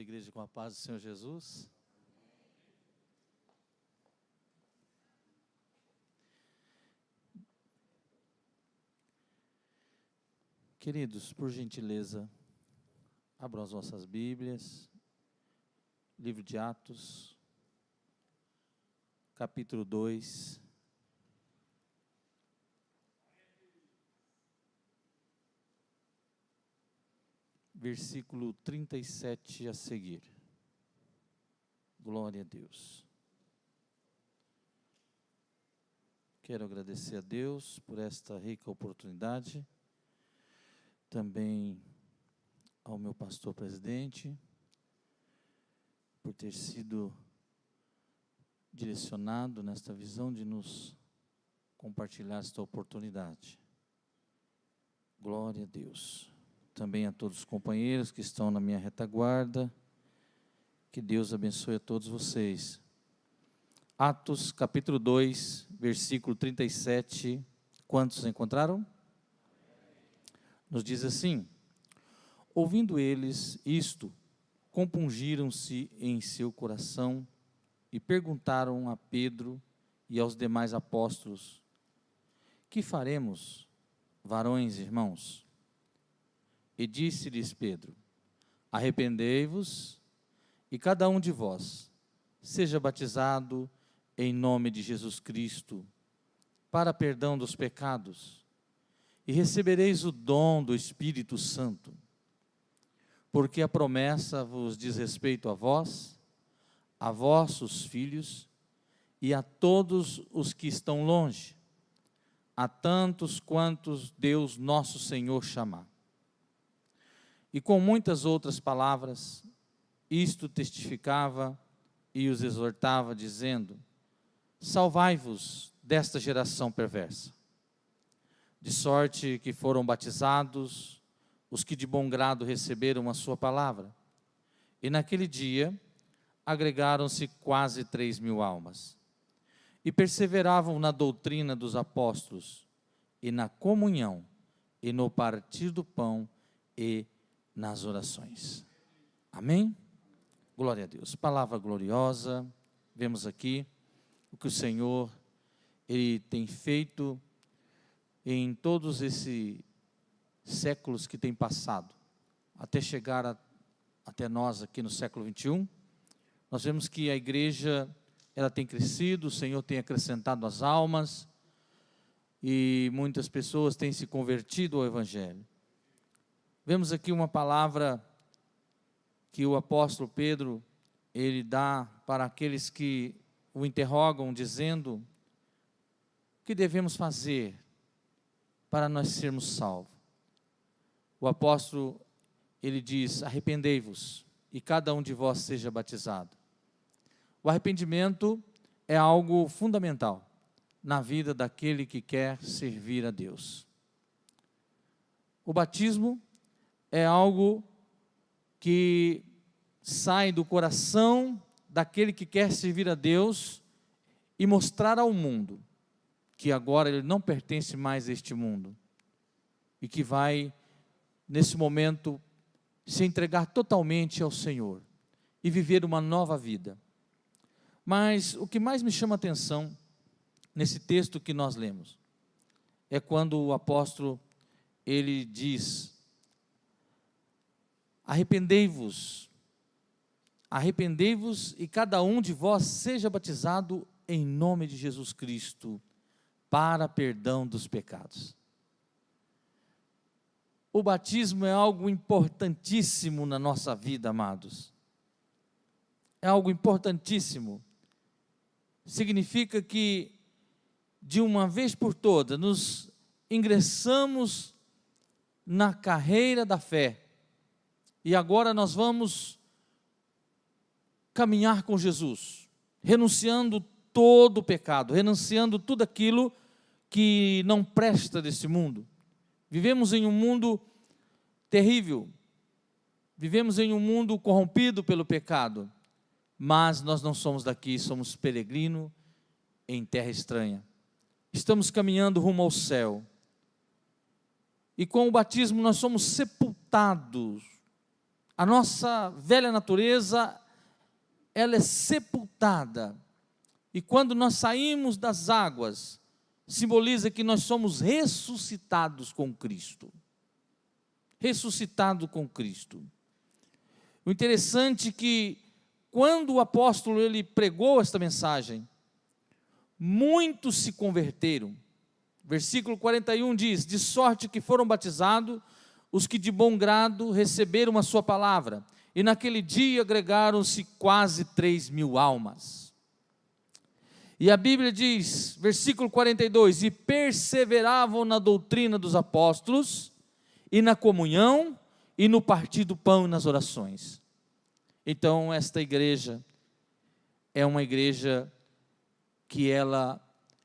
igreja com a paz do Senhor Jesus. Queridos, por gentileza, abram as vossas Bíblias, livro de Atos, capítulo 2, versículo 37 a seguir. Glória a Deus. Quero agradecer a Deus por esta rica oportunidade, também ao meu pastor presidente, por ter sido direcionado nesta visão de nos compartilhar esta oportunidade. Glória a Deus. Também a todos os companheiros que estão na minha retaguarda, que Deus abençoe a todos vocês. Atos capítulo 2, versículo 37, quantos encontraram? Nos diz assim: ouvindo eles isto, compungiram-se em seu coração e perguntaram a Pedro e aos demais apóstolos: que faremos, varões, irmãos? E disse-lhes Pedro: arrependei-vos e cada um de vós seja batizado em nome de Jesus Cristo para perdão dos pecados, e recebereis o dom do Espírito Santo, porque a promessa vos diz respeito a vós, a vossos filhos e a todos os que estão longe, a tantos quantos Deus nosso Senhor chamar. E com muitas outras palavras, isto testificava e os exortava, dizendo: salvai-vos desta geração perversa. De sorte que foram batizados os que de bom grado receberam a sua palavra. E naquele dia agregaram-se quase 3.000 almas. E perseveravam na doutrina dos apóstolos, e na comunhão, e no partir do pão, e nas orações. Amém? Glória a Deus. Palavra gloriosa. Vemos aqui o que o Senhor, Ele tem feito em todos esses séculos que têm passado, até chegar até nós aqui no século 21, nós vemos que a igreja, ela tem crescido, o Senhor tem acrescentado as almas, e muitas pessoas têm se convertido ao Evangelho. Vemos aqui uma palavra que o apóstolo Pedro, ele dá para aqueles que o interrogam, dizendo: o que devemos fazer para nós sermos salvos? O apóstolo, ele diz: arrependei-vos e cada um de vós seja batizado. O arrependimento é algo fundamental na vida daquele que quer servir a Deus. O batismo é algo que sai do coração daquele que quer servir a Deus e mostrar ao mundo que agora ele não pertence mais a este mundo e que vai, nesse momento, se entregar totalmente ao Senhor e viver uma nova vida. Mas o que mais me chama a atenção nesse texto que nós lemos é quando o apóstolo, ele diz: arrependei-vos e cada um de vós seja batizado em nome de Jesus Cristo para perdão dos pecados. O batismo é algo importantíssimo na nossa vida, amados. É algo importantíssimo. Significa que, de uma vez por todas, nos ingressamos na carreira da fé. E agora nós vamos caminhar com Jesus, renunciando todo o pecado, renunciando tudo aquilo que não presta desse mundo. Vivemos em um mundo terrível, vivemos em um mundo corrompido pelo pecado, mas nós não somos daqui, somos peregrinos em terra estranha. Estamos caminhando rumo ao céu, e com o batismo nós somos sepultados A nossa velha natureza, ela é sepultada. E quando nós saímos das águas, simboliza que nós somos ressuscitados com Cristo. Ressuscitado com Cristo. O interessante é que quando o apóstolo ele pregou esta mensagem, muitos se converteram. Versículo 41 diz: de sorte que foram batizados os que de bom grado receberam a sua palavra, e naquele dia agregaram-se quase 3.000 almas. E a Bíblia diz, versículo 42, e perseveravam na doutrina dos apóstolos, e na comunhão, e no partir do pão e nas orações. Então esta igreja é uma igreja que ela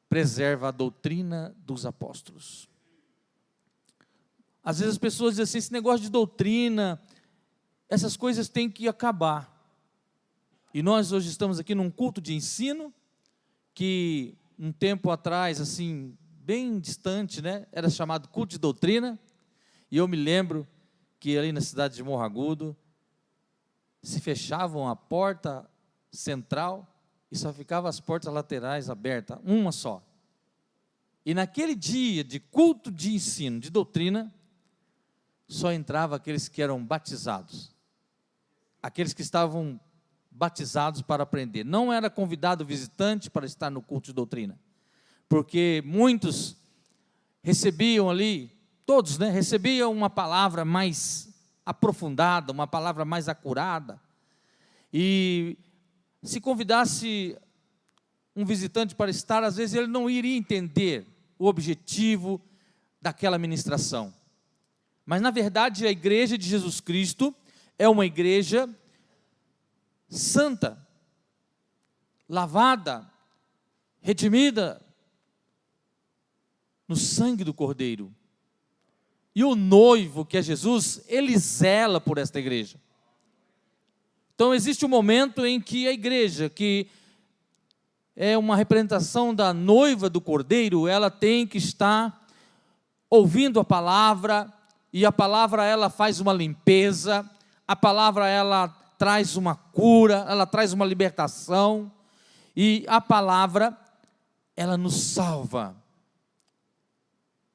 preserva a doutrina dos apóstolos. Às vezes as pessoas dizem assim, esse negócio de doutrina, essas coisas têm que acabar. E nós hoje estamos aqui num culto de ensino, que um tempo atrás, assim, bem distante, né, era chamado culto de doutrina, e eu me lembro que ali na cidade de Morro Agudo, se fechavam a porta central, e só ficavam as portas laterais abertas, uma só. E naquele dia de culto de ensino, de doutrina, só entravam aqueles que eram batizados, aqueles que estavam batizados para aprender. Não era convidado visitante para estar no culto de doutrina, porque muitos recebiam ali, todos, né, recebiam uma palavra mais aprofundada, uma palavra mais acurada, e se convidasse um visitante para estar, às vezes ele não iria entender o objetivo daquela ministração. Mas na verdade a igreja de Jesus Cristo é uma igreja santa, lavada, redimida no sangue do Cordeiro. E o noivo, que é Jesus, ele zela por esta igreja. Então existe um momento em que a igreja, que é uma representação da noiva do Cordeiro, ela tem que estar ouvindo a palavra, e a palavra ela faz uma limpeza, a palavra ela traz uma cura, ela traz uma libertação, e a palavra ela nos salva.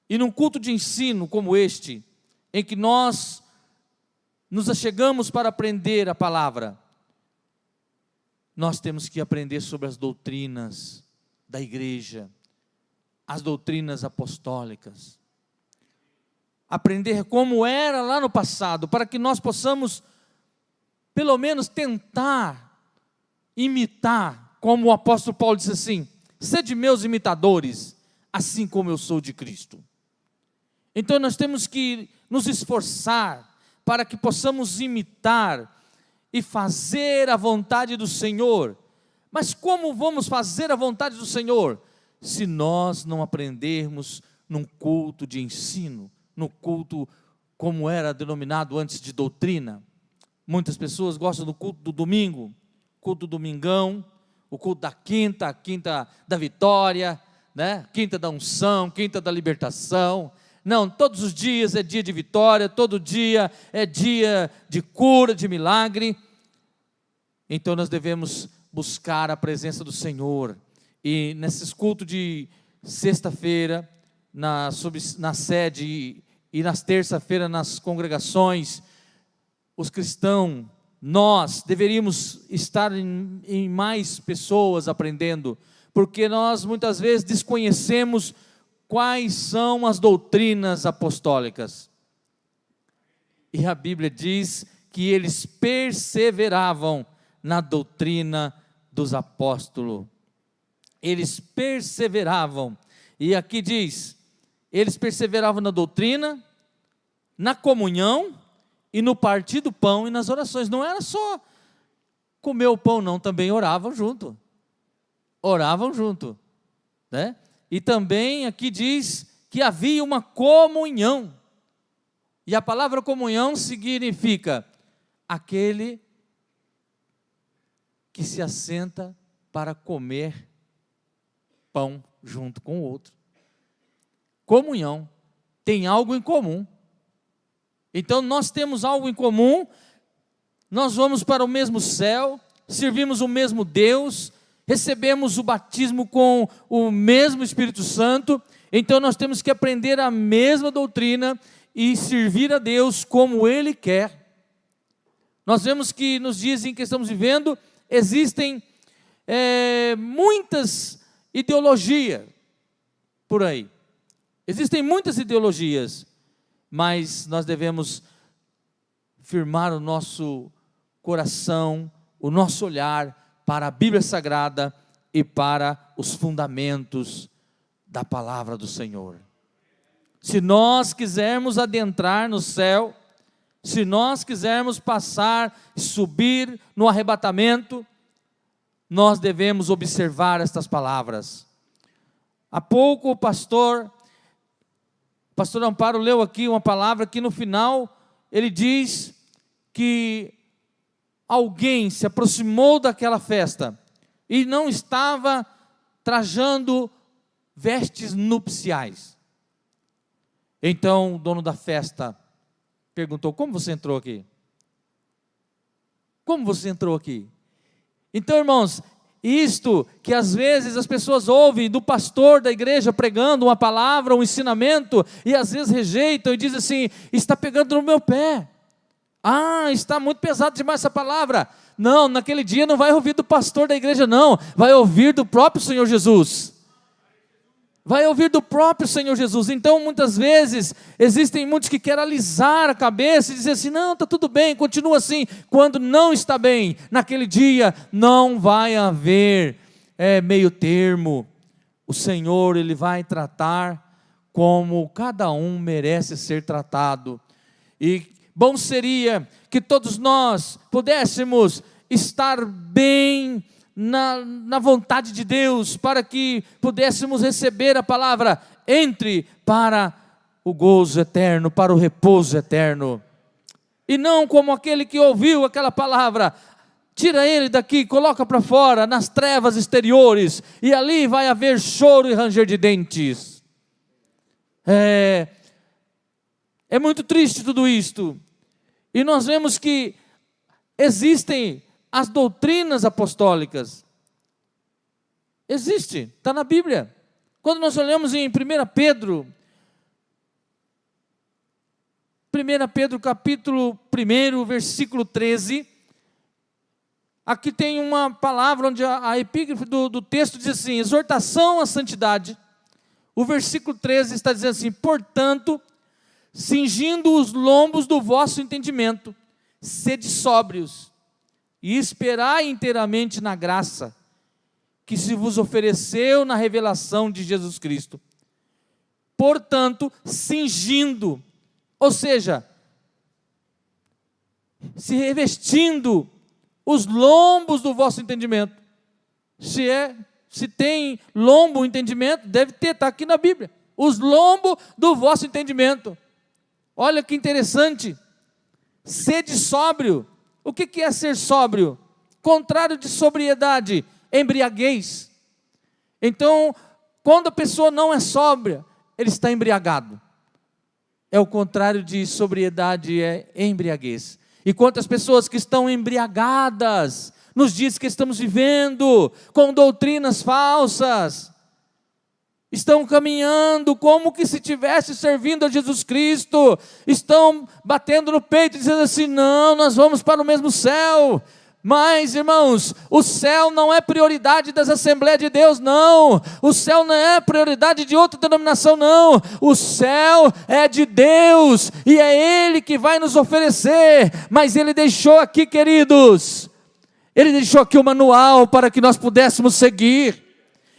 E num culto de ensino como este, em que nós nos achegamos para aprender a palavra, nós temos que aprender sobre as doutrinas da igreja, as doutrinas apostólicas, aprender como era lá no passado, para que nós possamos, pelo menos, tentar imitar, como o apóstolo Paulo disse assim, sede meus imitadores, assim como eu sou de Cristo. Então nós temos que nos esforçar, para que possamos imitar, e fazer a vontade do Senhor. Mas como vamos fazer a vontade do Senhor? Se nós não aprendermos num culto de ensino, no culto como era denominado antes de doutrina. Muitas pessoas gostam do culto do domingo, culto do domingão, o culto da quinta, a quinta da vitória, né? Quinta da unção, quinta da libertação. Não, todos os dias é dia de vitória, todo dia é dia de cura, de milagre. Então nós devemos buscar a presença do Senhor. E nesses cultos de sexta-feira, na sede, e nas terça-feiras nas congregações, os cristãos, nós deveríamos estar em mais pessoas aprendendo, porque nós muitas vezes desconhecemos quais são as doutrinas apostólicas. E a Bíblia diz que eles perseveravam na doutrina dos apóstolos. Eles perseveravam. E aqui diz, eles perseveravam na doutrina, na comunhão, e no partir do pão e nas orações. Não era só comer o pão, não, também oravam junto. Oravam junto, né? E também aqui diz que havia uma comunhão. E a palavra comunhão significa aquele que se assenta para comer pão junto com o outro. Comunhão, tem algo em comum. Então nós temos algo em comum nós vamos para o mesmo céu, servimos o mesmo Deus, recebemos o batismo com o mesmo Espírito Santo, então nós temos que aprender a mesma doutrina e servir a Deus como Ele quer. Nós vemos que nos dias em que estamos vivendo, existem muitas ideologias por aí. Existem muitas ideologias, mas nós devemos firmar o nosso coração, o nosso olhar para a Bíblia Sagrada e para os fundamentos da palavra do Senhor. Se nós quisermos adentrar no céu, se nós quisermos passar e subir no arrebatamento, nós devemos observar estas palavras. Há pouco o pastor Amparo leu aqui uma palavra que no final ele diz que alguém se aproximou daquela festa e não estava trajando vestes nupciais. Então o dono da festa perguntou: como você entrou aqui? Como você entrou aqui? Então, irmãos, isto que às vezes as pessoas ouvem do pastor da igreja pregando uma palavra, um ensinamento, e às vezes rejeitam e dizem assim: está pegando no meu pé. Ah, está muito pesado demais essa palavra. Não, naquele dia não vai ouvir do pastor da igreja não, vai ouvir do próprio Senhor Jesus. Vai ouvir do próprio Senhor Jesus. Então muitas vezes existem muitos que querem alisar a cabeça e dizer assim: não, está tudo bem, continua assim, quando não está bem. Naquele dia não vai haver meio termo. O Senhor, Ele vai tratar como cada um merece ser tratado. E bom seria que todos nós pudéssemos estar bem na vontade de Deus, para que pudéssemos receber a palavra: entre para o gozo eterno, para o repouso eterno. E não como aquele que ouviu aquela palavra: tira ele daqui, coloca para fora, nas trevas exteriores, e ali vai haver choro e ranger de dentes. É muito triste tudo isto. E nós vemos que existem as doutrinas apostólicas. Existe, está na Bíblia. Quando nós olhamos em 1 Pedro capítulo 1, versículo 13, aqui tem uma palavra onde a epígrafe do texto diz assim: exortação à santidade. O versículo 13 está dizendo assim: portanto, cingindo os lombos do vosso entendimento, sede sóbrios, e esperai inteiramente na graça que se vos ofereceu na revelação de Jesus Cristo. Portanto, cingindo, ou seja, se revestindo os lombos do vosso entendimento. Se tem lombo o entendimento, deve ter, está aqui na Bíblia. Os lombos do vosso entendimento. Olha que interessante. Sede sóbrio. O que é ser sóbrio? Contrário de sobriedade, embriaguez. Então, quando a pessoa não é sóbria, ele está embriagado. É o contrário de sobriedade, é embriaguez. E quantas pessoas que estão embriagadas nos dias que estamos vivendo, com doutrinas falsas, estão caminhando como que se estivesse servindo a Jesus Cristo, estão batendo no peito e dizendo assim: não, nós vamos para o mesmo céu. Mas, irmãos, o céu não é prioridade das Assembleias de Deus, não. O céu não é prioridade de outra denominação, não. O céu é de Deus e é Ele que vai nos oferecer. Mas Ele deixou aqui, queridos, Ele deixou aqui o manual para que nós pudéssemos seguir.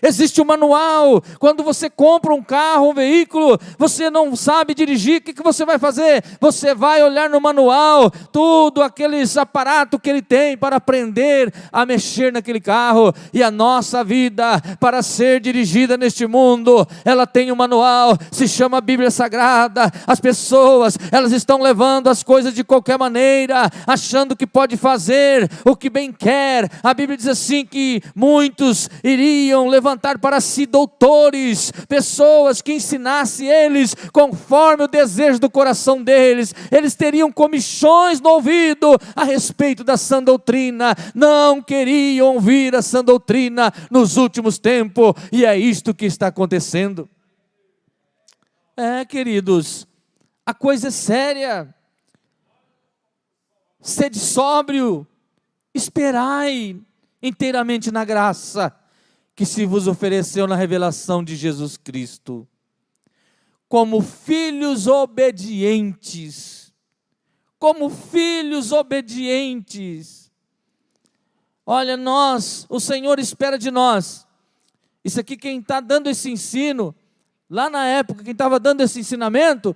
Existe um manual. Quando você compra um carro, um veículo, você não sabe dirigir, o que você vai fazer? Você vai olhar no manual, tudo aqueles aparatos que ele tem para aprender a mexer naquele carro. E a nossa vida, para ser dirigida neste mundo, ela tem um manual, se chama Bíblia Sagrada. As pessoas, elas estão levando as coisas de qualquer maneira, achando que pode fazer o que bem quer. A Bíblia diz assim que muitos iriam levantar levantar para si doutores, pessoas que ensinassem eles conforme o desejo do coração deles. Eles teriam comichões no ouvido a respeito da sã doutrina, não queriam ouvir a sã doutrina nos últimos tempos, e é isto que está acontecendo. Queridos, a coisa é séria. Sede sóbrio, esperai inteiramente na graça que se vos ofereceu na revelação de Jesus Cristo, como filhos obedientes, olha, o Senhor espera de nós, isso aqui quem está dando esse ensino, lá na época quem estava dando esse ensinamento,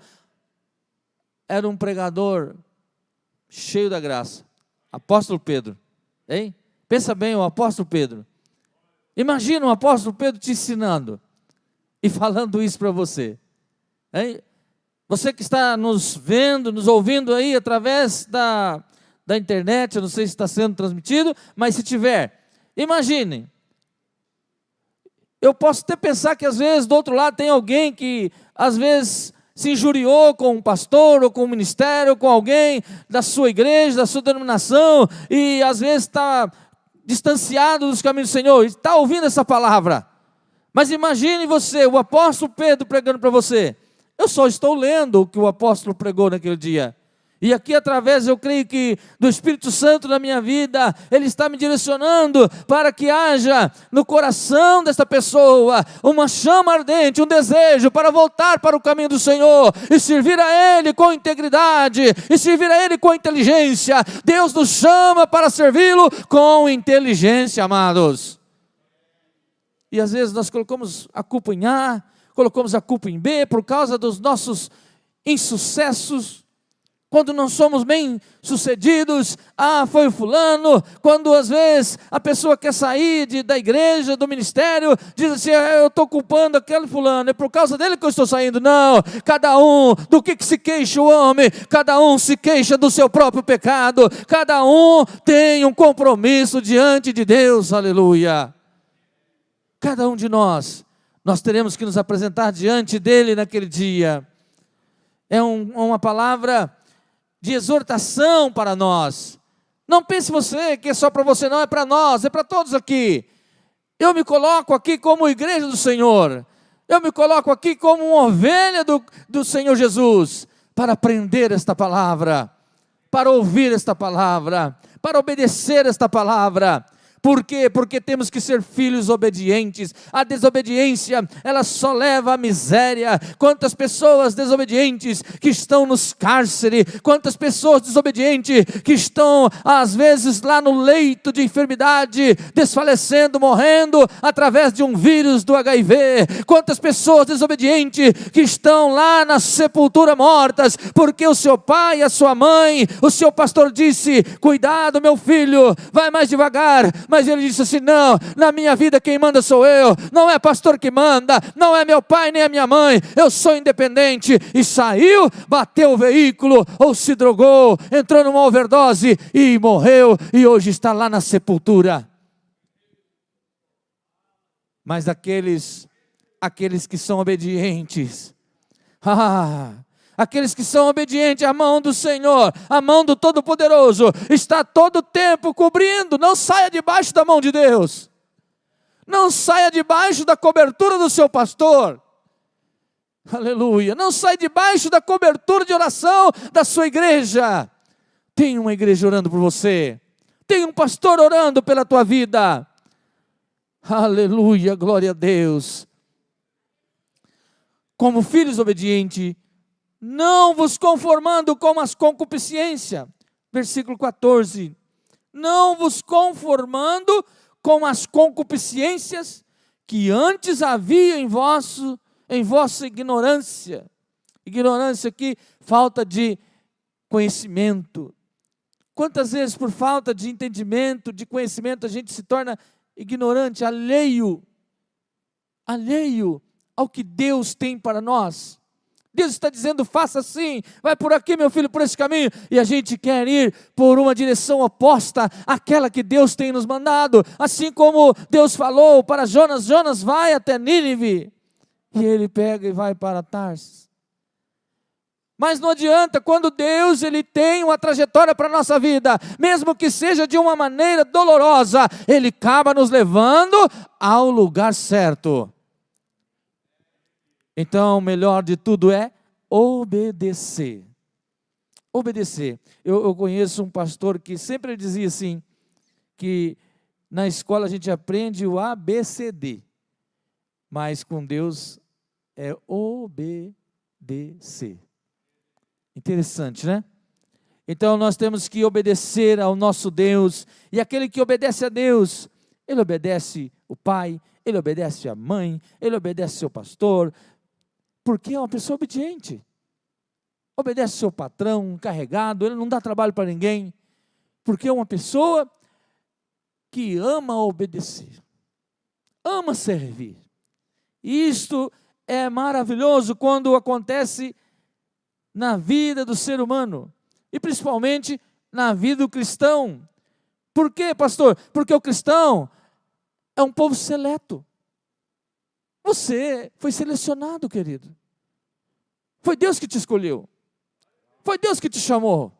era um pregador cheio da graça, apóstolo Pedro, hein? Pensa bem, o apóstolo Pedro. Imagina o apóstolo Pedro te ensinando e falando isso para você, hein? Você que está nos vendo, nos ouvindo aí através da internet, eu não sei se está sendo transmitido, mas se tiver, imagine. Eu posso até pensar que às vezes do outro lado tem alguém que às vezes se injuriou com um pastor, ou com um ministério, ou com alguém da sua igreja, da sua denominação, e às vezes está distanciado dos caminhos do Senhor, está ouvindo essa palavra. Mas imagine você, o apóstolo Pedro pregando para você. Eu só estou lendo o que o apóstolo pregou naquele dia. E aqui através, eu creio que do Espírito Santo na minha vida, Ele está me direcionando para que haja no coração desta pessoa uma chama ardente, um desejo para voltar para o caminho do Senhor e servir a Ele com integridade, e servir a Ele com inteligência. Deus nos chama para servi-lo com inteligência, amados. E às vezes nós colocamos a culpa em A, colocamos a culpa em B por causa dos nossos insucessos. Quando não somos bem sucedidos, foi o fulano. Quando às vezes a pessoa quer sair da igreja, do ministério, diz assim, eu estou culpando aquele fulano, é por causa dele que eu estou saindo. Não, cada um, do que se queixa o homem? Cada um se queixa do seu próprio pecado, cada um tem um compromisso diante de Deus, aleluia. Cada um de nós teremos que nos apresentar diante dele naquele dia. É uma palavra de exortação para nós. Não pense você que é só para você, não, é para nós, é para todos aqui. Eu me coloco aqui como igreja do Senhor, eu me coloco aqui como uma ovelha do Senhor Jesus, para aprender esta palavra, para ouvir esta palavra, para obedecer esta palavra. Por quê? Porque temos que ser filhos obedientes. A desobediência, ela só leva à miséria. Quantas pessoas desobedientes que estão nos cárceres, quantas pessoas desobedientes que estão às vezes lá no leito de enfermidade, desfalecendo, morrendo através de um vírus do HIV. Quantas pessoas desobedientes que estão lá na sepultura mortas, porque o seu pai, a sua mãe, o seu pastor disse, cuidado meu filho, vai mais devagar. Mas ele disse assim, não, na minha vida quem manda sou eu, não é pastor que manda, não é meu pai nem a minha mãe, eu sou independente. E saiu, bateu o veículo, ou se drogou, entrou numa overdose e morreu, e hoje está lá na sepultura. Mas aqueles que são obedientes, aqueles que são obedientes à mão do Senhor, à mão do Todo-Poderoso, está todo o tempo cobrindo. Não saia debaixo da mão de Deus, não saia debaixo da cobertura do seu pastor, aleluia, não saia debaixo da cobertura de oração da sua igreja. Tem uma igreja orando por você, tem um pastor orando pela tua vida, aleluia, glória a Deus. Como filhos obedientes, não vos conformando com as concupiscências, versículo 14, não vos conformando com as concupiscências que antes havia em vossa ignorância. Ignorância aqui, falta de conhecimento. Quantas vezes por falta de entendimento, de conhecimento, a gente se torna ignorante, alheio ao que Deus tem para nós. Deus está dizendo, faça assim, vai por aqui, meu filho, por esse caminho. E a gente quer ir por uma direção oposta àquela que Deus tem nos mandado. Assim como Deus falou para Jonas, Jonas vai até Nínive. E ele pega e vai para Tarsis. Mas não adianta, quando Deus ele tem uma trajetória para a nossa vida, mesmo que seja de uma maneira dolorosa, Ele acaba nos levando ao lugar certo. Então, o melhor de tudo é obedecer. Obedecer. Eu conheço um pastor que sempre dizia assim, que na escola a gente aprende o ABCD, mas com Deus é obedecer. Interessante, né? Então nós temos que obedecer ao nosso Deus, e aquele que obedece a Deus, ele obedece o pai, ele obedece a mãe, ele obedece seu pastor, porque é uma pessoa obediente. Obedece seu patrão, um encarregado, ele não dá trabalho para ninguém, porque é uma pessoa que ama obedecer, ama servir. E isto é maravilhoso quando acontece na vida do ser humano, e principalmente na vida do cristão. Por quê, pastor? Porque o cristão é um povo seleto. Você foi selecionado, querido. Foi Deus que te escolheu. Foi Deus que te chamou.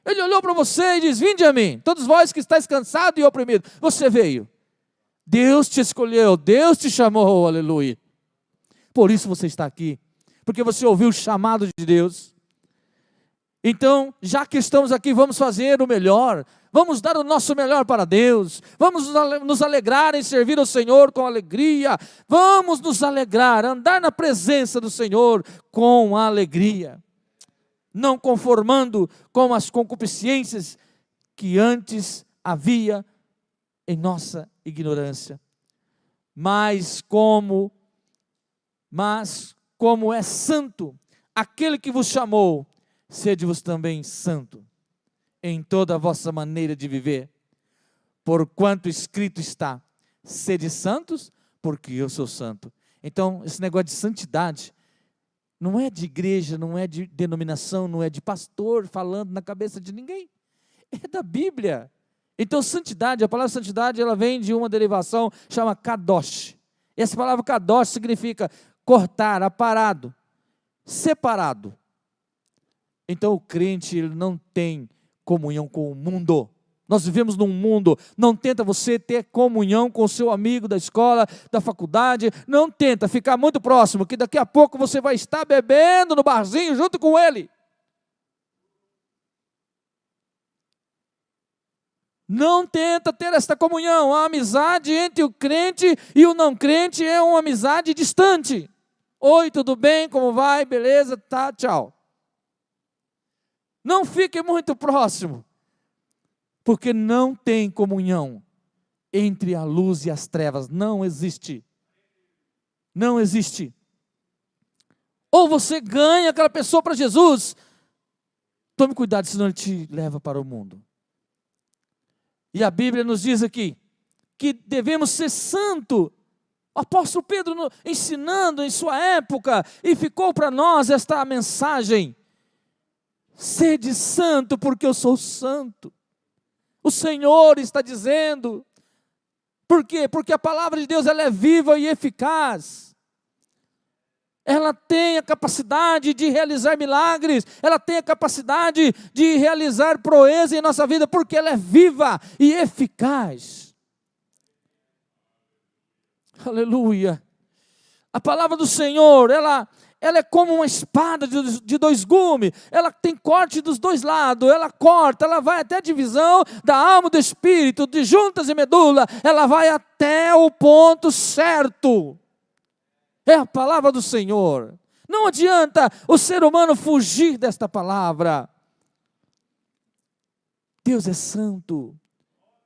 Ele olhou para você e disse, vinde a mim, todos vós que estáis cansados e oprimidos. Você veio. Deus te escolheu, Deus te chamou, aleluia. Por isso você está aqui, porque você ouviu o chamado de Deus. Então, já que estamos aqui, vamos fazer o melhor, vamos dar o nosso melhor para Deus, vamos nos alegrar em servir ao Senhor com alegria, vamos nos alegrar, andar na presença do Senhor com alegria, não conformando com as concupiscências que antes havia em nossa ignorância, mas como é santo aquele que vos chamou, sede-vos também santo em toda a vossa maneira de viver, porquanto escrito está, sede santos, porque eu sou santo. Então, esse negócio de santidade, não é de igreja, não é de denominação, não é de pastor falando na cabeça de ninguém, é da Bíblia. Então, santidade, a palavra santidade, ela vem de uma derivação, chama kadosh. Essa palavra kadosh significa cortar, aparado, separado. Então o crente ele não tem comunhão com o mundo. Nós vivemos num mundo, não tenta você ter comunhão com o seu amigo da escola, da faculdade, não tenta ficar muito próximo, que daqui a pouco você vai estar bebendo no barzinho junto com ele. Não tenta ter esta comunhão, a amizade entre o crente e o não crente é uma amizade distante. Oi, tudo bem, como vai, beleza, tá, tchau. Não fique muito próximo, porque não tem comunhão entre a luz e as trevas, não existe. Não existe. Ou você ganha aquela pessoa para Jesus, tome cuidado, senão ele te leva para o mundo. E a Bíblia nos diz aqui, que devemos ser santo. O apóstolo Pedro ensinando em sua época, e ficou para nós esta mensagem, sede santo, porque eu sou santo. O Senhor está dizendo. Por quê? Porque a palavra de Deus ela é viva e eficaz. Ela tem a capacidade de realizar milagres. Ela tem a capacidade de realizar proeza em nossa vida, porque ela é viva e eficaz. Aleluia. A palavra do Senhor, ela é como uma espada de dois gumes, ela tem corte dos dois lados, ela corta, ela vai até a divisão da alma e do espírito, de juntas e medula, ela vai até o ponto certo. É a palavra do Senhor. Não adianta o ser humano fugir desta palavra. Deus é santo.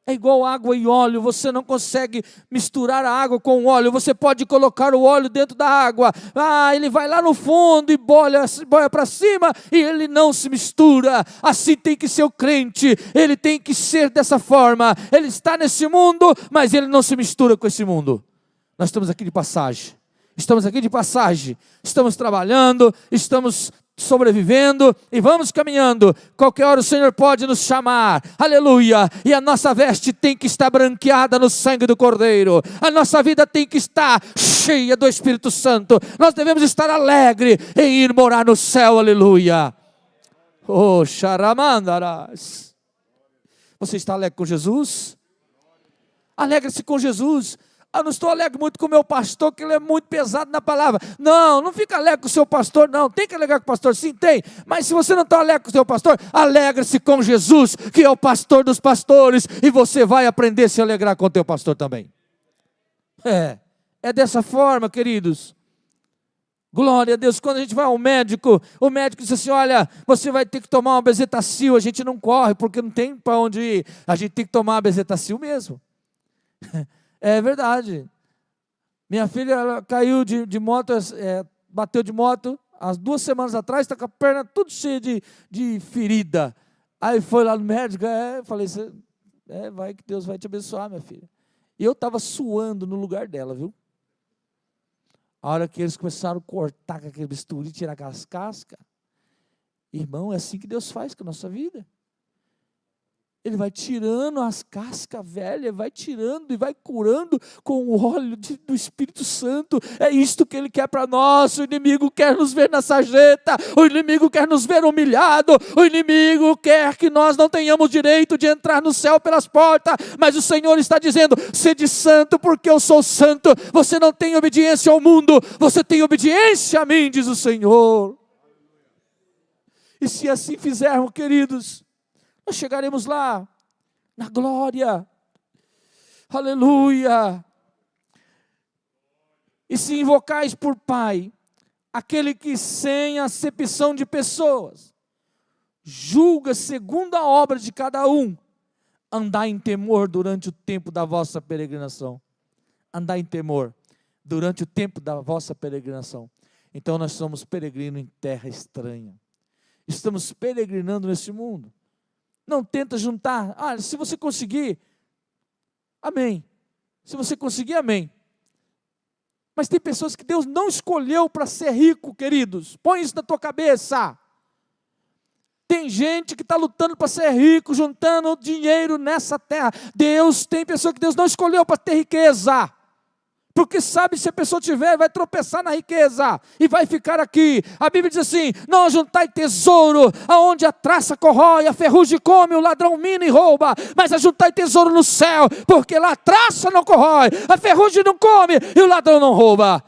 É igual água e óleo, você não consegue misturar a água com o óleo, você pode colocar o óleo dentro da água, ele vai lá no fundo e boia para cima e ele não se mistura. Assim tem que ser o crente, ele tem que ser dessa forma, ele está nesse mundo, mas ele não se mistura com esse mundo. Nós estamos aqui de passagem, estamos aqui de passagem, estamos trabalhando, estamos sobrevivendo e vamos caminhando. Qualquer hora o Senhor pode nos chamar, aleluia, e a nossa veste tem que estar branqueada no sangue do Cordeiro, a nossa vida tem que estar cheia do Espírito Santo, nós devemos estar alegre em ir morar no céu, aleluia. Oh, xaramandarás. Você está alegre com Jesus? Alegre-se com Jesus. Não estou alegre muito com o meu pastor, que ele é muito pesado na palavra. Não fica alegre com o seu pastor, não. Tem que alegrar com o pastor, sim, tem. Mas se você não está alegre com o seu pastor, alegre-se com Jesus, que é o pastor dos pastores, e você vai aprender a se alegrar com o teu pastor também. É dessa forma, queridos. Glória a Deus. Quando a gente vai ao médico, o médico diz assim, olha, você vai ter que tomar uma bezetacil. A gente não corre, porque não tem para onde ir. A gente tem que tomar uma bezetacil mesmo. É verdade. Minha filha, ela caiu de moto, bateu de moto, há 2 semanas atrás, está com a perna tudo cheia de ferida. Aí foi lá no médico, falei, vai que Deus vai te abençoar, minha filha. E eu estava suando no lugar dela, viu? A hora que eles começaram a cortar com aquele bisturi, tirar aquelas cascas, irmão, é assim que Deus faz com a nossa vida. Ele vai tirando as cascas velhas, vai tirando e vai curando com o óleo do Espírito Santo. É isto que Ele quer para nós. O inimigo quer nos ver na sarjeta, o inimigo quer nos ver humilhado, o inimigo quer que nós não tenhamos direito de entrar no céu pelas portas, mas o Senhor está dizendo, sede santo porque eu sou santo. Você não tem obediência ao mundo, você tem obediência a mim, diz o Senhor. E se assim fizermos, queridos, nós chegaremos lá, na glória, aleluia. E se invocais por Pai, aquele que sem acepção de pessoas, julga segundo a obra de cada um, andai em temor durante o tempo da vossa peregrinação. Andai em temor durante o tempo da vossa peregrinação. Então nós somos peregrinos em terra estranha. Estamos peregrinando nesse mundo. Não tenta juntar. Se você conseguir, amém. Se você conseguir, amém. Mas tem pessoas que Deus não escolheu para ser rico, queridos. Põe isso na tua cabeça. Tem gente que está lutando para ser rico, juntando dinheiro nessa terra. Tem pessoa que Deus não escolheu para ter riqueza. Porque sabe, se a pessoa tiver, vai tropeçar na riqueza e vai ficar aqui. A Bíblia diz assim, não ajuntai tesouro, aonde a traça corrói, a ferrugem come, o ladrão mina e rouba, mas ajuntai tesouro no céu, porque lá a traça não corrói, a ferrugem não come e o ladrão não rouba.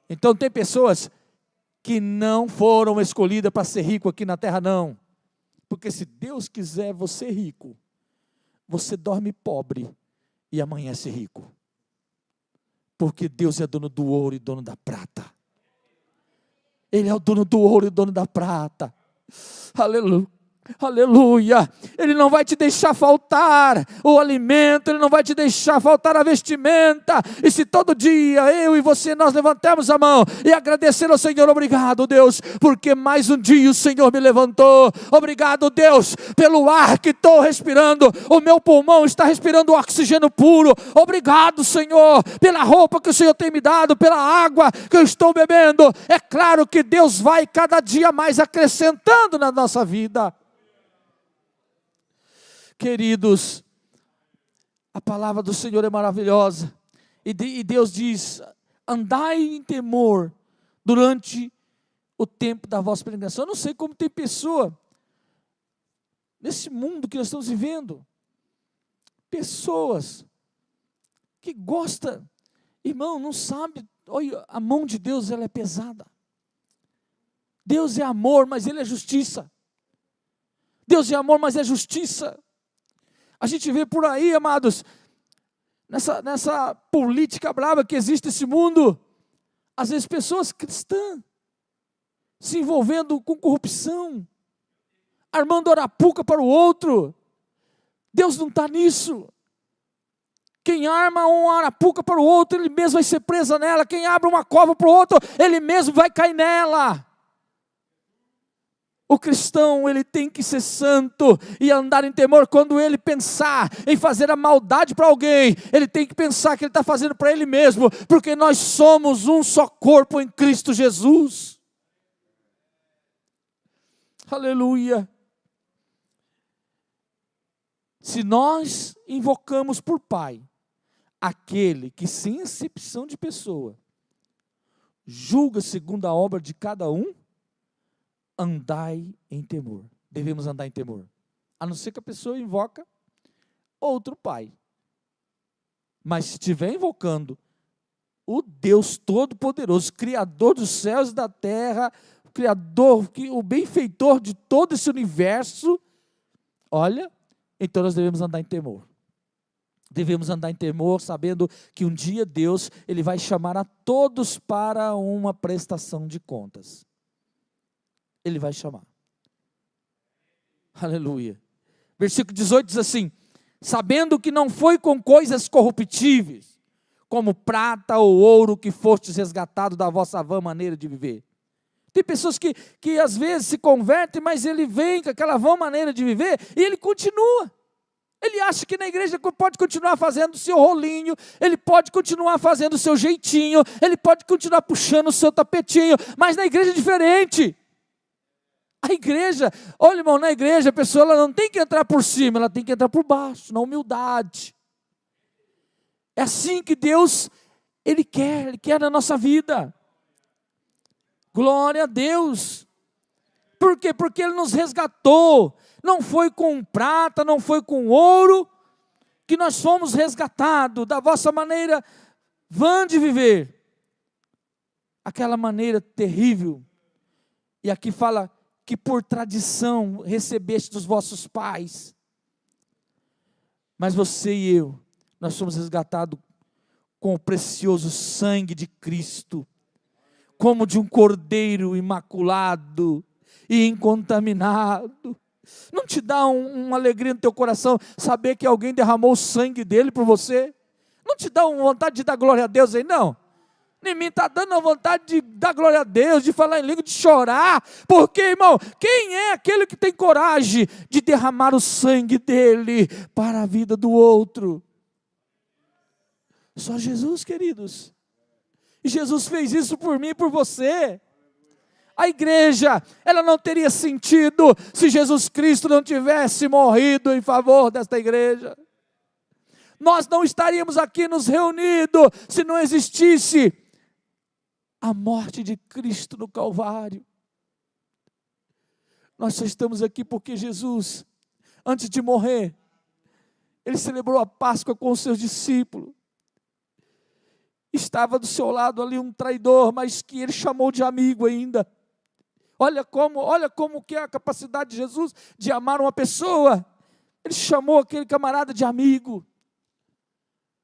Então tem pessoas que não foram escolhidas para ser rico aqui na terra, não. Porque se Deus quiser você rico, você dorme pobre e amanhece rico. Porque Deus é dono do ouro e dono da prata. Ele é o dono do ouro e dono da prata. Aleluia. Aleluia, Ele não vai te deixar faltar o alimento, Ele não vai te deixar faltar a vestimenta. E se todo dia eu e você nós levantarmos a mão e agradecer ao Senhor, obrigado Deus, porque mais um dia o Senhor me levantou. Obrigado Deus, pelo ar que estou respirando, o meu pulmão está respirando oxigênio puro. Obrigado Senhor, pela roupa que o Senhor tem me dado, pela água que eu estou bebendo. É claro que Deus vai cada dia mais acrescentando na nossa vida. Queridos, a palavra do Senhor é maravilhosa, e Deus diz, andai em temor durante o tempo da vossa peregrinação. Eu não sei como tem pessoa, nesse mundo que nós estamos vivendo, pessoas que gostam, irmão, não sabe, olha, a mão de Deus ela é pesada. Deus é amor, mas Ele é justiça. Deus é amor, mas é justiça. A gente vê por aí, amados, nessa política brava que existe nesse mundo, às vezes pessoas cristãs se envolvendo com corrupção, armando arapuca para o outro. Deus não está nisso. Quem arma uma arapuca para o outro, ele mesmo vai ser preso nela. Quem abre uma cova para o outro, ele mesmo vai cair nela. O cristão, ele tem que ser santo e andar em temor. Quando ele pensar em fazer a maldade para alguém, ele tem que pensar que ele está fazendo para ele mesmo, porque nós somos um só corpo em Cristo Jesus. Aleluia. Se nós invocamos por Pai, aquele que sem acepção de pessoa, julga segundo a obra de cada um, andai em temor. Devemos andar em temor. A não ser que a pessoa invoca outro pai. Mas se estiver invocando o Deus Todo-Poderoso, Criador dos céus e da terra, o Criador, o benfeitor de todo esse universo, olha, então nós devemos andar em temor. Devemos andar em temor, sabendo que um dia Deus, Ele vai chamar a todos para uma prestação de contas. Ele vai chamar. Aleluia. Versículo 18 diz assim: sabendo que não foi com coisas corruptíveis, como prata ou ouro, que fostes resgatado da vossa vã maneira de viver. Tem pessoas que às vezes se convertem, mas ele vem com aquela vã maneira de viver, e ele continua. Ele acha que na igreja pode continuar fazendo o seu rolinho, ele pode continuar fazendo o seu jeitinho, ele pode continuar puxando o seu tapetinho, mas na igreja é diferente. A igreja, olha irmão, na igreja a pessoa ela não tem que entrar por cima, ela tem que entrar por baixo, na humildade. É assim que Deus, Ele quer na nossa vida. Glória a Deus. Por quê? Porque Ele nos resgatou. Não foi com prata, não foi com ouro, que nós fomos resgatados da vossa maneira vã de viver. Aquela maneira terrível. E aqui fala que por tradição recebeste dos vossos pais. Mas você e eu, nós somos resgatados com o precioso sangue de Cristo, como de um cordeiro imaculado e incontaminado. Não te dá uma alegria no teu coração saber que alguém derramou o sangue dele por você? Não te dá uma vontade de dar glória a Deus aí, não? Em mim está dando a vontade de dar glória a Deus, de falar em língua, de chorar. Porque, irmão, quem é aquele que tem coragem de derramar o sangue dele para a vida do outro? Só Jesus, queridos. E Jesus fez isso por mim e por você. A igreja, ela não teria sentido se Jesus Cristo não tivesse morrido em favor desta igreja. Nós não estaríamos aqui nos reunidos se não existisse a morte de Cristo no Calvário. Nós só estamos aqui porque Jesus, antes de morrer, Ele celebrou a Páscoa com os seus discípulos. Estava do seu lado ali um traidor, mas que Ele chamou de amigo ainda. Olha como que é a capacidade de Jesus de amar uma pessoa. Ele chamou aquele camarada de amigo.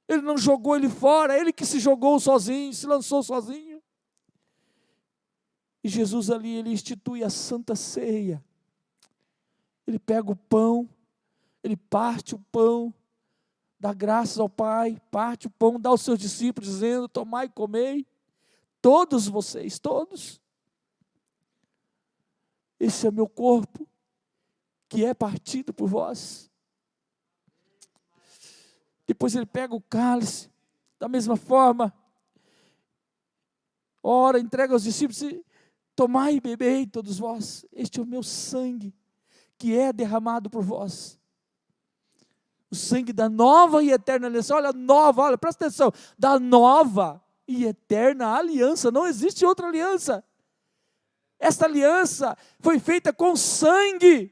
Ele não jogou ele fora, ele que se jogou sozinho, se lançou sozinho. E Jesus ali, Ele institui a Santa Ceia. Ele pega o pão, Ele parte o pão, dá graças ao Pai, parte o pão, dá aos seus discípulos, dizendo: tomai e comei, todos vocês, todos. Esse é meu corpo, que é partido por vós. Depois Ele pega o cálice, da mesma forma, ora, entrega aos discípulos: tomai e bebei todos vós, este é o meu sangue, que é derramado por vós. O sangue da nova e eterna aliança. Olha, nova, olha, presta atenção, da nova e eterna aliança. Não existe outra aliança. Esta aliança foi feita com sangue.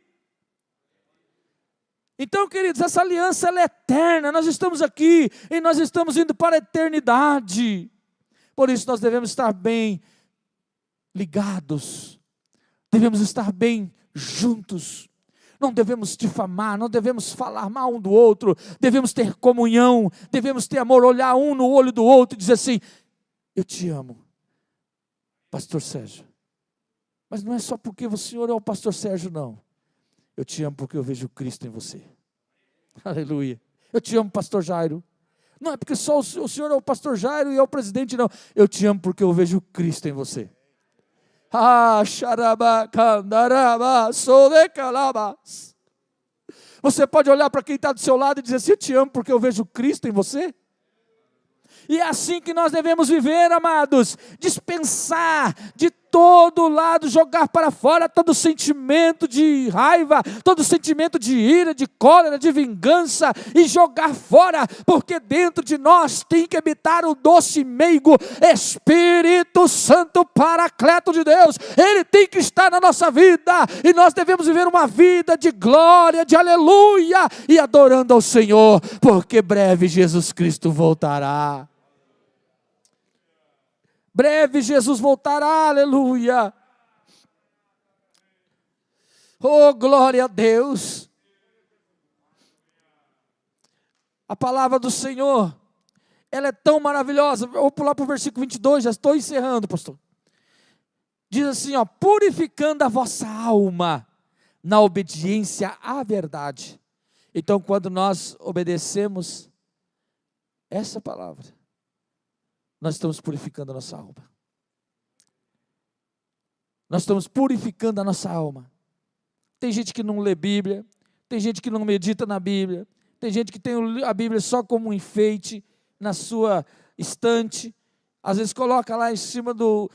Então, queridos, essa aliança ela é eterna. Nós estamos aqui e nós estamos indo para a eternidade. Por isso nós devemos estar bem ligados. Devemos estar bem juntos. Não devemos difamar, não devemos falar mal um do outro. Devemos ter comunhão, devemos ter amor, olhar um no olho do outro e dizer assim: eu te amo, pastor Sérgio. Mas não é só porque o senhor é o pastor Sérgio, não. Eu te amo porque eu vejo Cristo em você. Aleluia. Eu te amo, pastor Jairo. Não é porque só o senhor é o pastor Jairo e é o presidente, não. Eu te amo porque eu vejo Cristo em você. Ah, xarabacandaraba, solecalabas. Você pode olhar para quem está do seu lado e dizer assim: eu te amo porque eu vejo Cristo em você. E é assim que nós devemos viver, amados, dispensar de todo lado, jogar para fora todo sentimento de raiva, todo sentimento de ira, de cólera, de vingança, e jogar fora, porque dentro de nós tem que habitar o doce meigo Espírito Santo, Paracleto de Deus. Ele tem que estar na nossa vida, e nós devemos viver uma vida de glória, de aleluia, e adorando ao Senhor, porque breve Jesus Cristo voltará. Breve Jesus voltará, aleluia. Oh, glória a Deus. A palavra do Senhor, ela é tão maravilhosa. Vou pular para o versículo 22, já estou encerrando, pastor. Diz assim, ó: purificando a vossa alma na obediência à verdade. Então, quando nós obedecemos essa palavra, nós estamos purificando a nossa alma. Nós estamos purificando a nossa alma. Tem gente que não lê Bíblia, tem gente que não medita na Bíblia, tem gente que tem a Bíblia só como um enfeite na sua estante, às vezes coloca lá em cima do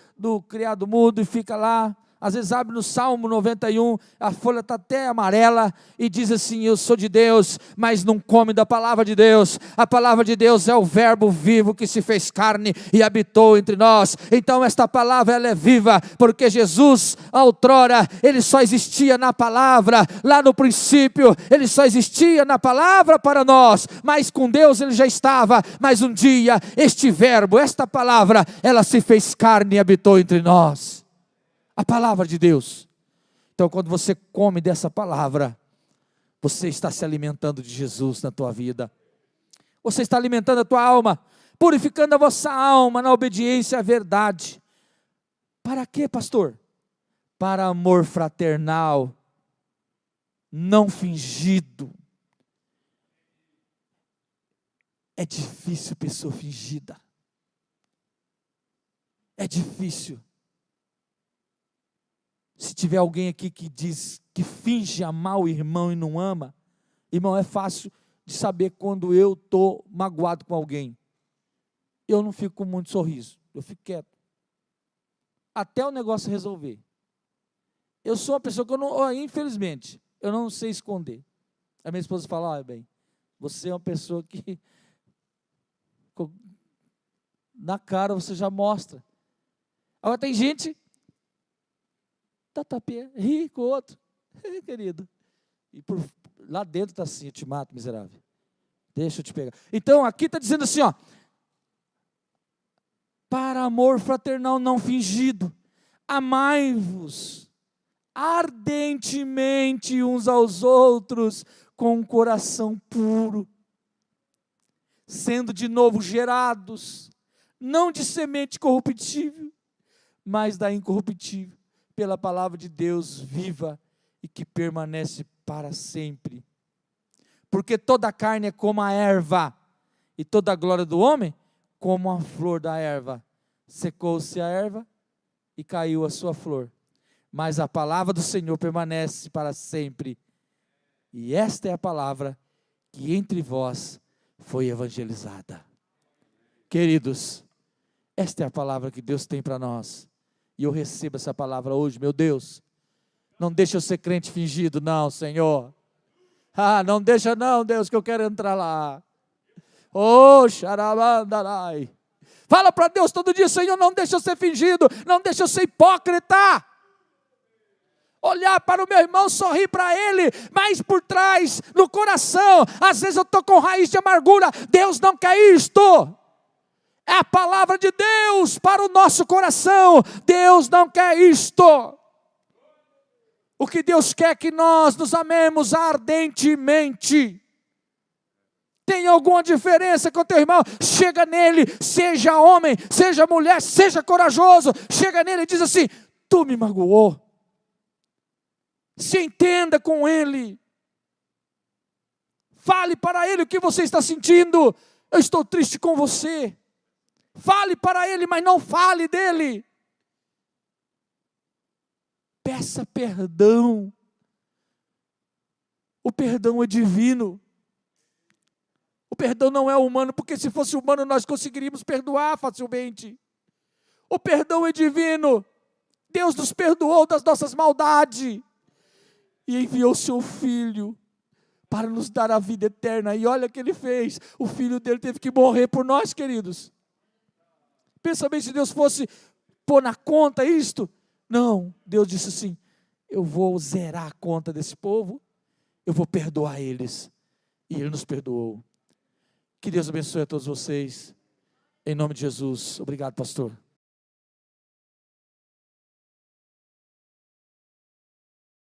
criado mudo e fica lá. Às vezes abre no Salmo 91, a folha está até amarela, e diz assim: eu sou de Deus, mas não come da palavra de Deus. A palavra de Deus é o verbo vivo que se fez carne e habitou entre nós. Então esta palavra, ela é viva, porque Jesus, outrora, ele só existia na palavra. Lá no princípio, ele só existia na palavra para nós, mas com Deus ele já estava. Mas um dia, este verbo, esta palavra, ela se fez carne e habitou entre nós. A palavra de Deus. Então, quando você come dessa palavra, você está se alimentando de Jesus na tua vida. Você está alimentando a tua alma, purificando a vossa alma na obediência à verdade. Para quê, pastor? Para amor fraternal, não fingido. É difícil pessoa fingida. É difícil. Se tiver alguém aqui que diz que finge amar o irmão e não ama, irmão, é fácil de saber quando eu estou magoado com alguém. Eu não fico com muito sorriso, eu fico quieto, até o negócio resolver. Eu sou uma pessoa que eu não, infelizmente, eu não sei esconder. A minha esposa fala: olha bem, você é uma pessoa que na cara você já mostra. Agora tem gente tapinha, ri com o outro, querido, e lá dentro está assim: eu te mato, miserável, deixa eu te pegar. Então aqui está dizendo assim, ó: para amor fraternal não fingido, amai-vos ardentemente uns aos outros, com um coração puro, sendo de novo gerados, não de semente corruptível, mas da incorruptível, pela palavra de Deus viva e que permanece para sempre. Porque toda a carne é como a erva, e toda a glória do homem como a flor da erva. Secou-se a erva e caiu a sua flor, mas a palavra do Senhor permanece para sempre. E esta é a palavra que entre vós foi evangelizada. Queridos, esta é a palavra que Deus tem para nós. E eu recebo essa palavra hoje, meu Deus. Não deixa eu ser crente fingido, não, Senhor. Não deixa não, Deus, que eu quero entrar lá. Oh, xarabandarai. Fala para Deus todo dia: Senhor, não deixa eu ser fingido, não deixa eu ser hipócrita. Olhar para o meu irmão, sorrir para ele, mas por trás, no coração, às vezes eu estou com raiz de amargura. Deus não quer isto. É a palavra de Deus para o nosso coração. Deus não quer isto. O que Deus quer é que nós nos amemos ardentemente. Tem alguma diferença com o teu irmão? Chega nele, seja homem, seja mulher, seja corajoso. Chega nele e diz assim: tu me magoou. Se entenda com ele. Fale para ele o que você está sentindo. Eu estou triste com você. Fale para ele, mas não fale dele. peça perdão. O perdão é divino. O perdão não é humano, porque se fosse humano nós conseguiríamos perdoar facilmente. O perdão é divino. Deus nos perdoou das nossas maldades e enviou seu Filho para nos dar a vida eterna. E olha o que Ele fez. O Filho dele teve que morrer por nós, queridos. Pensa bem, se Deus fosse pôr na conta isto. Não, Deus disse assim, eu vou zerar a conta desse povo, eu vou perdoar eles. E Ele nos perdoou. Que Deus abençoe a todos vocês. Em nome de Jesus. Obrigado, pastor.